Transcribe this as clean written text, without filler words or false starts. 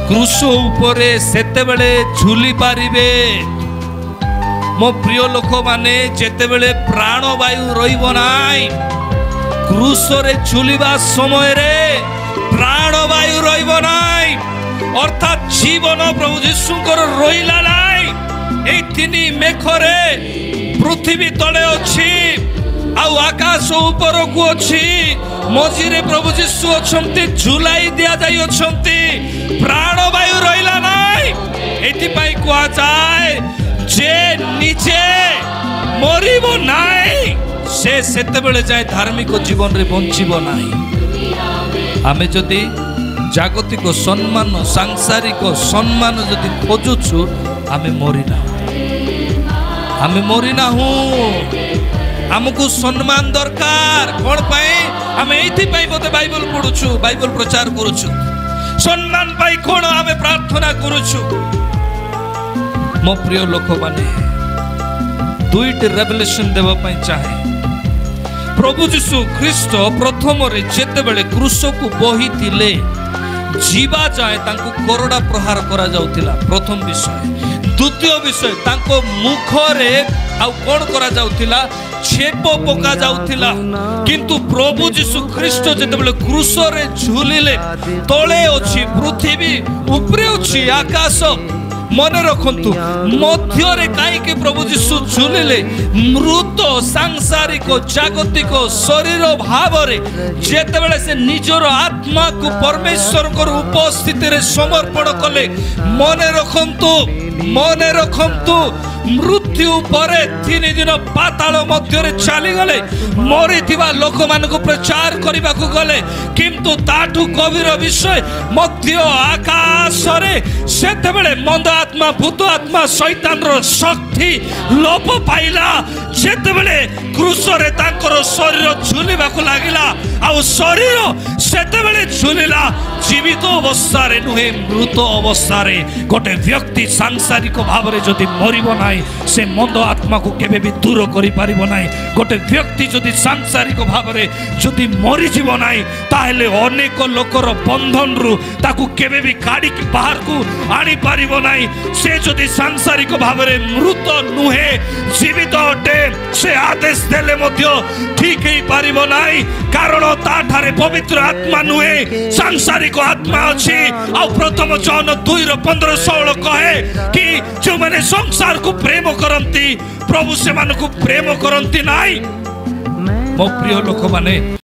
क्रूस उपरे सेतेबेले झुली पारिबे। मो प्रिय लोक माने जेतेबेले प्राणवायु रहिबो नाई, क्रूस रे झुलिबा समय रे प्राणवायु रहिबो नाई, अर्थात जीवन प्रभु यीशुଙ୍କର रहिला नाई। एई तिनी मेखरे पृथ्वी तले अछि आउ आकाश ऊपर को अछि, मझिरे प्रभु यीशु अछंती, झुलाई दिया जाई अछंती, प्राणवायु रहिला नाई। एति पई कुआ जाय जे निजे मरिबो नाई से सेतेबेले जाय धार्मिक जीवन रे बंचिबो नाई। आमे जदि जागतिक सम्मान सांसारिक सम्मान जदि खोजुछु आमे मरिना, आमे मरिना हूँ। आमको सम्मान दरकार कौन पाए? आमे एथि पाई बोते बाइबल पढुछु, बाइबल प्रचार करूछु, सम्मान पाई कौन आमे प्रार्थना करूछु। मो प्रिय लोक माने दुईटी रेवलेशन देवा पाई चाहे। प्रभु यीशु ख्रीष्ट प्रथम रे जेतेबेले क्रूस को बही थिले, जीवा जाए तांको कोरडा प्रहार करा जाउतिला, प्रथम विषय। द्वितीय विषय, तांको मुख रे आउ कोन करा जाउतिला, छेप पका जाउतिला। किंतु प्रभु यीशु ख्रीष्ट जेतेबेले क्रूस रे झुलिले, तळे अछि पृथ्वी, ऊपरे अछि आकाश। मन रखंतु मध्य रे काई के प्रभु यीशु झुलिले, मृत सांसारिक जागतिक शरीर भाव रे जेतेबेले से निजर आत्मा को परमेश्वर को उपस्थिति रे समर्पण कले। मन रखंतु मृत्यु परे 3 दिन पाताल मध्य रे चली गले, मरिथिबा लोक मान को प्रचार करबा को गले। किंतु ताठू गभीर विषय, मध्य आकाश रे सेतेबेले मंद आत्मा, भूत आत्मा, शैतान रो शक्ति लोप पाइला। जेतेबेले क्रूस रे तांकर शरीर झुलिबा को लागिला, आ शरीर सेतेबेले झुलिला, जीवित अवस्था रे नुहे, मृत अवस्था रे। गोटे व्यक्ति सांसारिक भाव रे जदि मरिबो नाई, से मंद आत्मा को केबे भी दूर करि पारिबो नाई। गोटे व्यक्ति जदि सांसारिक भाव रे जदि मरि जीवो नाई, ताहेले अनेक लोकर बंधन रु ताकू केबे भी काढी के बाहर को आनी पारिबो नाई। से जदि सांसारिक भाव रे मृत नुहे, जीवित अटे, से आदेश देले मध्य ठीक ही पारिबो नाई, कारण ता ठारे पवित्र आत्मा नुहे, सांसारिक आत्मा अछि। आ प्रथम जॉन 2:15-16 कहे कि जो माने संसार को प्रेम करंती, प्रभु से मान को प्रेम करंती नाई। मो प्रिय लोक माने